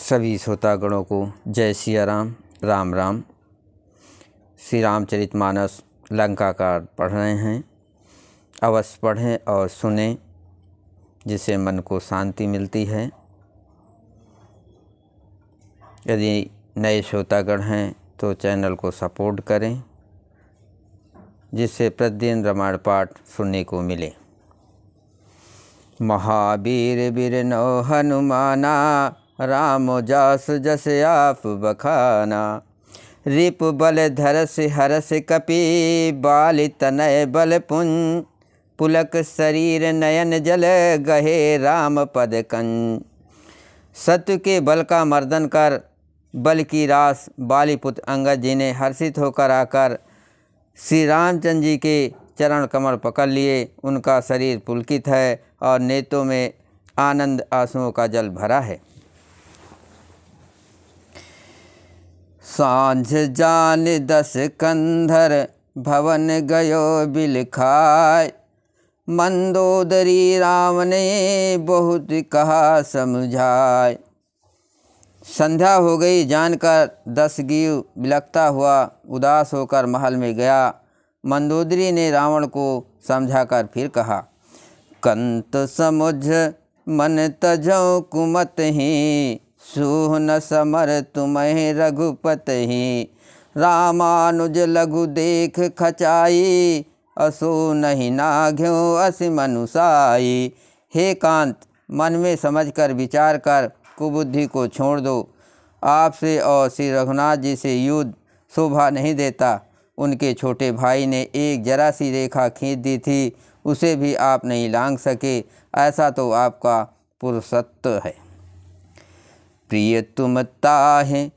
सभी श्रोतागणों को जय सिया राम, राम राम। श्री रामचरितमानस लंका कांड पढ़ रहे हैं। अवश्य पढ़ें और सुनें, जिससे मन को शांति मिलती है। यदि नए श्रोतागण हैं तो चैनल को सपोर्ट करें, जिससे प्रतिदिन रामायण पाठ सुनने को मिले। महावीर बिरनो हनुमाना, राम जास जस आप बखाना। रिप बल धरस हरस कपि, बाल तनय बल पुंज। पुलक शरीर नयन जल, गहे राम पद कंज। सत्य के बल का मर्दन कर, बल की रास बालीपुत्र अंगद जी ने हर्षित होकर आकर श्री रामचंद्र जी के चरण कमल पकड़ लिए। उनका शरीर पुलकित है और नेत्रों में आनंद आंसुओं का जल भरा है। सांझ जान दस कंधर, भवन गयो बिलखाय। मंदोदरी राम ने, बहुत कहा समझाय। संध्या हो गई जानकर दसग्रीव बिलखता हुआ उदास होकर महल में गया। मंदोदरी ने रावण को समझाकर फिर कहा, कंत समुझ मन तजौ कुमत ही। सूह न समर तुम्हें रघुपत ही। रामानुज लघु देख खचाई, असो नहीं नाघ्यो अस मनुसाई। हे कांत, मन में समझकर विचार कर कुबुद्धि को छोड़ दो। आपसे और श्री रघुनाथ जी से युद्ध शोभा नहीं देता। उनके छोटे भाई ने एक जरा सी रेखा खींच दी थी, उसे भी आप नहीं लांघ सके। ऐसा तो आपका पुरुषत्व है। प्रिय तुम ताहे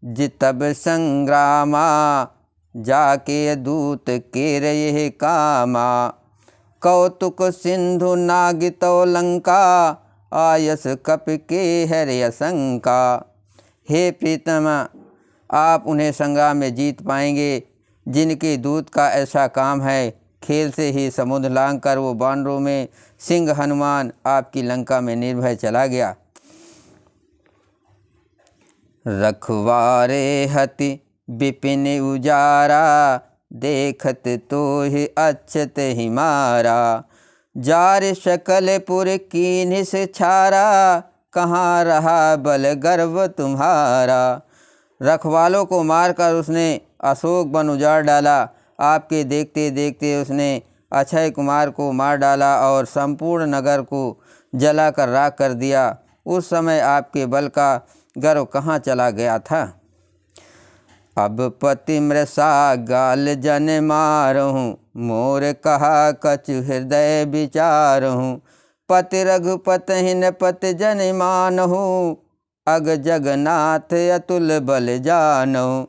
जितब संग्रामा, जाके दूत केर यह कामा। कौतुक सिंधु नागितो लंका, आयस कप के हर शंका। हे प्रीतम, आप उन्हें संग्राम में जीत पाएंगे जिनके दूत का ऐसा काम है। खेल से ही समुद्र लांघ कर वो बानरों में सिंह हनुमान आपकी लंका में निर्भय चला गया। रखवारे हति विपिन उजारा, देखत तो ही अक्षत ही मारा। जार शकलपुर कीन्ह से छारा, कहाँ रहा बल गर्व तुम्हारा। रखवालों को मारकर उसने अशोक वन उजाड़ डाला। आपके देखते देखते उसने अक्षय कुमार को मार डाला और संपूर्ण नगर को जलाकर राख कर दिया। उस समय आपके बल का गर्व कहाँ चला गया था। अब पति मृषा गाल जन मारहूँ, मोर कहा कछु हृदय विचारहूँ। पति रघुपति पति जन मानहूँ, अग जगन्नाथ अतुल बल जानहूँ।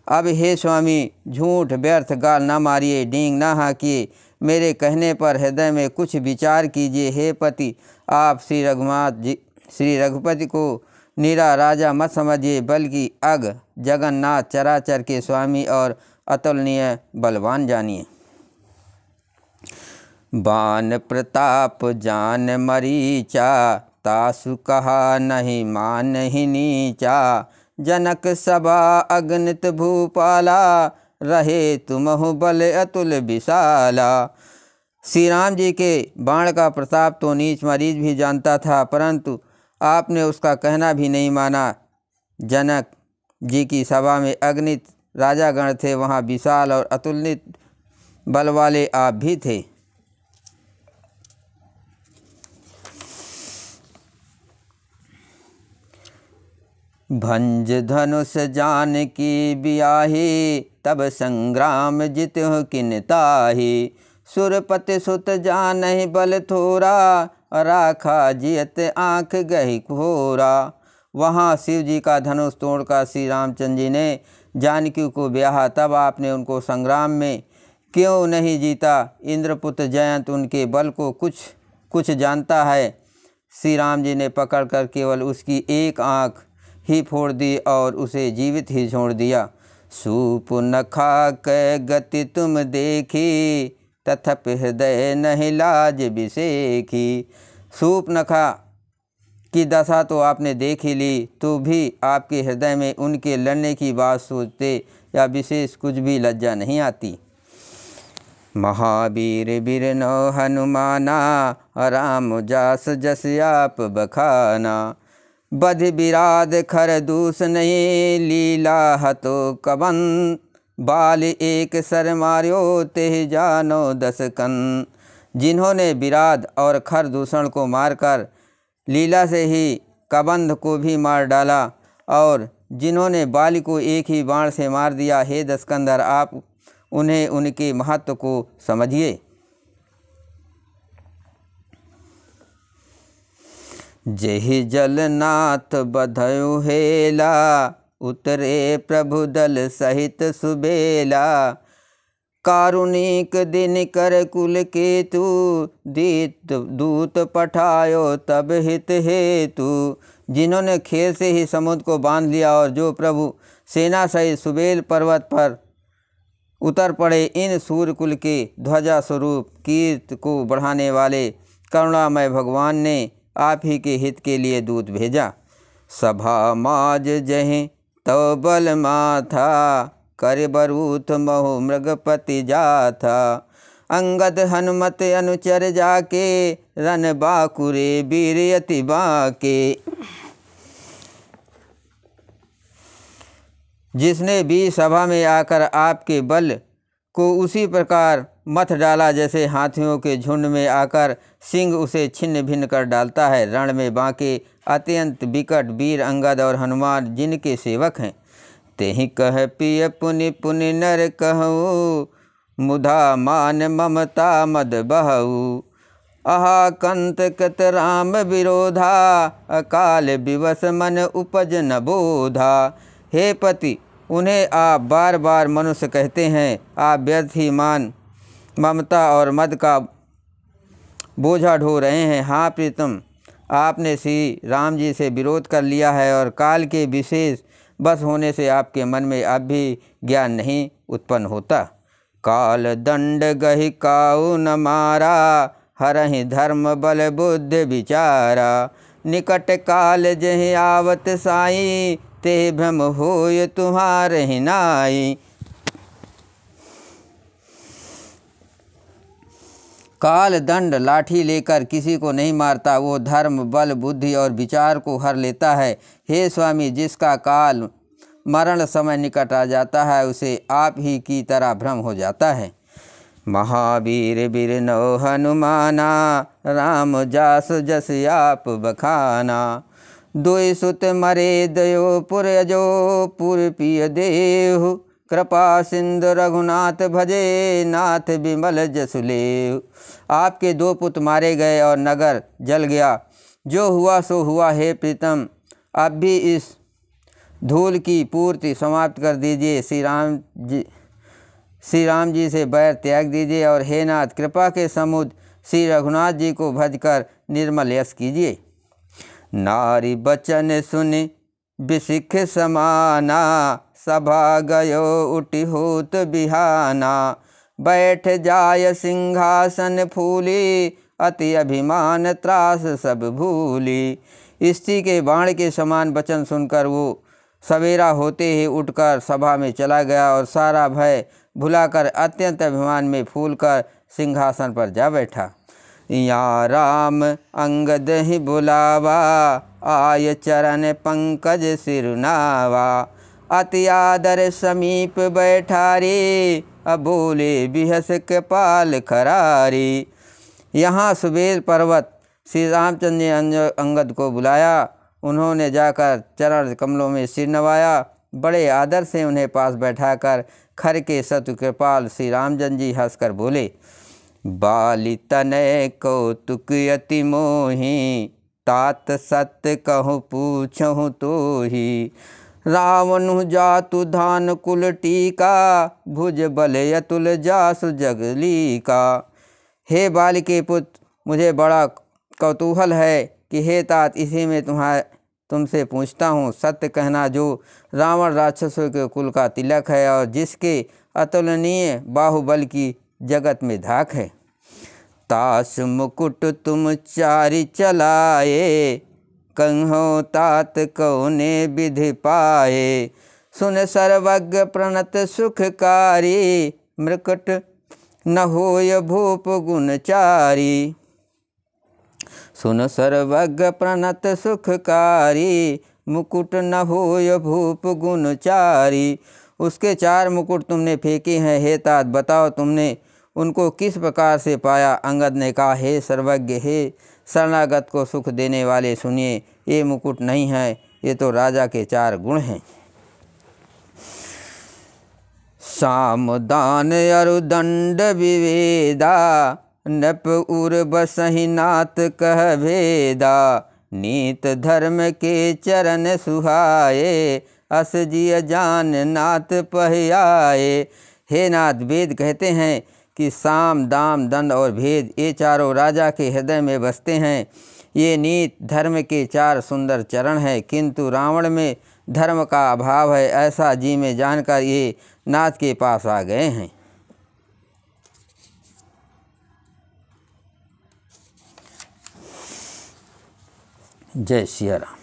अब हे स्वामी, झूठ व्यर्थ गाल न मारिए, डींग न हाँकिए। मेरे कहने पर हृदय में कुछ विचार कीजिए। हे पति, आप श्री रघुपति को निरा राजा मत समझिए, बल्कि अग जगन्नाथ चराचर के स्वामी और अतुलनीय बलवान जानिए। बान प्रताप जान मरीचा, तासु कहा नहीं मान ही नीचा। जनक सभा अगणित भूपाला, रहे तुमहु बल अतुल विशाला। श्री राम जी के बाण का प्रताप तो नीच मरीच भी जानता था, परंतु आपने उसका कहना भी नहीं माना। जनक जी की सभा में अगणित राजागण थे, वहाँ विशाल और अतुलनीय बल वाले आप भी थे। भंज धनुष जान की बियाही, तब संग्राम जितहु किन ताही। सुरपति सुत जानहि बल थोरा, राखा जियत आँख गही घोरा। वहाँ शिव जी का धनुष तोड़कर श्री रामचंद्र जी ने जानकी को ब्याहा, तब आपने उनको संग्राम में क्यों नहीं जीता। इंद्रपुत्र जयंत उनके बल को कुछ जानता है। श्री राम जी ने पकड़कर केवल उसकी एक आँख ही फोड़ दी और उसे जीवित ही छोड़ दिया। सूर्पनखा कै गति तुम देखी, तथप हृदय नहीं लाज बिसेखी। सूर्पनखा की दशा तो आपने देख ही ली, तो भी आपके हृदय में उनके लड़ने की बात सोचते या विशेष कुछ भी लज्जा नहीं आती। महावीर बिरनो हनुमाना, राम जास जस आप बखाना। बध बिराद खर दूस नहीं, लीला हतो कबन। बाल एक सर मार्यो, तेह जानो 10 कन। जिन्होंने बिराद और खर दूषण को मारकर लीला से ही कबंध को भी मार डाला, और जिन्होंने बाली को एक ही बाण से मार दिया, हे दशकंधर आप उन्हें उनके महत्व को समझिए। जेहि जलनाथ बधयु हेला, उतरे प्रभु दल सहित सुबेला। कारुणिक दिन कर कुल केतु, दूत पठायो तब हित हेतु। जिन्होंने खेल से ही समुद्र को बांध लिया, और जो प्रभु सेना सहित सुबेल पर्वत पर उतर पड़े, इन सूर्यकुल के ध्वजा स्वरूप कीर्ति को बढ़ाने वाले करुणामय भगवान ने आप ही के हित के लिए दूत भेजा। सभा माज जहि तो बल माथा, कर बरूथ महु मृगपति जाथा। अंगद हनुमत अनुचर जाके, रन बाकुरे वीर यति बाके। जिसने भी सभा में आकर आपके बल को उसी प्रकार मथ डाला जैसे हाथियों के झुंड में आकर सिंह उसे छिन्न भिन्न कर डालता है। रण में बांके अत्यंत विकट वीर अंगद और हनुमान जिनके सेवक हैं। तेहि कह पिय पुनि पुनि नर कहूँ, मुधा मान ममता मद बहऊ। आहा कंत कत राम विरोधा, अकाल विवश मन उपज न बोधा। हे पति, उन्हें आप बार बार मनुष्य कहते हैं। आप व्यर्थ ही मान ममता और मद का बोझा ढो रहे हैं। हाँ प्रीतम, आपने श्री राम जी से विरोध कर लिया है, और काल के विशेष बस होने से आपके मन में अब भी ज्ञान नहीं उत्पन्न होता। काल दंड गहि काऊ न मारा, हरहि धर्म बल बुद्धि विचारा। निकट काल जहि आवत साई, ते भ्रम होय तुम्हारे नाई। काल दंड लाठी लेकर किसी को नहीं मारता, वो धर्म बल बुद्धि और विचार को हर लेता है। हे स्वामी, जिसका काल मरण समय निकट आ जाता है, उसे आप ही की तरह भ्रम हो जाता है। महावीर बिरनो हनुमाना, राम जास जस आप बखाना। दुई सुत मरे दयो पुर अजो, पुर पिय देहु। कृपा सिंधु रघुनाथ भजे, नाथ बिमल जसु लेहु। आपके 2 पुत्र मारे गए और नगर जल गया। जो हुआ सो हुआ। हे प्रीतम, अब भी इस धूल की पूर्ति समाप्त कर दीजिए। श्री राम जी से बैर त्याग दीजिए, और हे नाथ, कृपा के समुद्र श्री रघुनाथ जी को भजकर निर्मल यश कीजिए। नारी बचन सुनि बिसिख समाना, सभा गयो उठि होत बिहाना। बैठ जाय सिंहासन फूली, अति अभिमान त्रास सब भूली। स्त्री के बाण के समान वचन सुनकर वो सवेरा होते ही उठकर सभा में चला गया, और सारा भय भुलाकर अत्यंत अभिमान में फूलकर सिंहासन पर जा बैठा। या राम अंगद ही बुलावा, आय चरण पंकज सिरुनावा। अति आदर समीप बैठारी, अब बोले बिहस कपाल खरारी। यहाँ सुबेल पर्वत श्री रामचंद्र ने अंगद को बुलाया। उन्होंने जाकर चरण कमलों में सिर नवाया। बड़े आदर से उन्हें पास बैठाकर खर के सतु कृपाल श्री रामचंद्र जी हंसकर बोले, बाली तनय कौतुक अति मोहि, तात सत्य कहूँ पूछहु तोहि। रावण जातु धान कुल टीका, भुज बल अतुल जासु जगली का। हे बाली के पुत्र, मुझे बड़ा कौतूहल है कि हे तात, इसी में तुमसे पूछता हूँ। सत्य कहना, जो रावण राक्षसों के कुल का तिलक है, और जिसके अतुलनीय बाहुबल की जगत में धाक है। तास मुकुट तुम चारि चलाए, कहो तात कौने विधि पाए। सुन सर्वज्ञ प्रणत सुखकारी, मृकट न होय भूप गुणचारी। सुन सर्वज्ञ प्रणत सुखकारी, मुकुट न होय भूप गुणचारी। उसके 4 मुकुट तुमने फेंके हैं, हे तात बताओ तुमने उनको किस प्रकार से पाया। अंगद ने कहा, हे सर्वज्ञ, हे शरणागत को सुख देने वाले, सुनिए, ये मुकुट नहीं है, ये तो राजा के 4 गुण हैं। साम दान अरु दंड विवेदा, नप उर बसहि नाथ कह भेदा। नीत धर्म के चरण सुहाए, अस जिय जान नाथ पहियाए। हे नाथ, वेद कहते हैं कि साम दाम दंड और भेद ये चारों राजा के हृदय में बसते हैं। ये नीत धर्म के 4 सुंदर चरण हैं, किंतु रावण में धर्म का अभाव है, ऐसा जी में जानकर ये नाथ के पास आ गए हैं। जय सिया राम।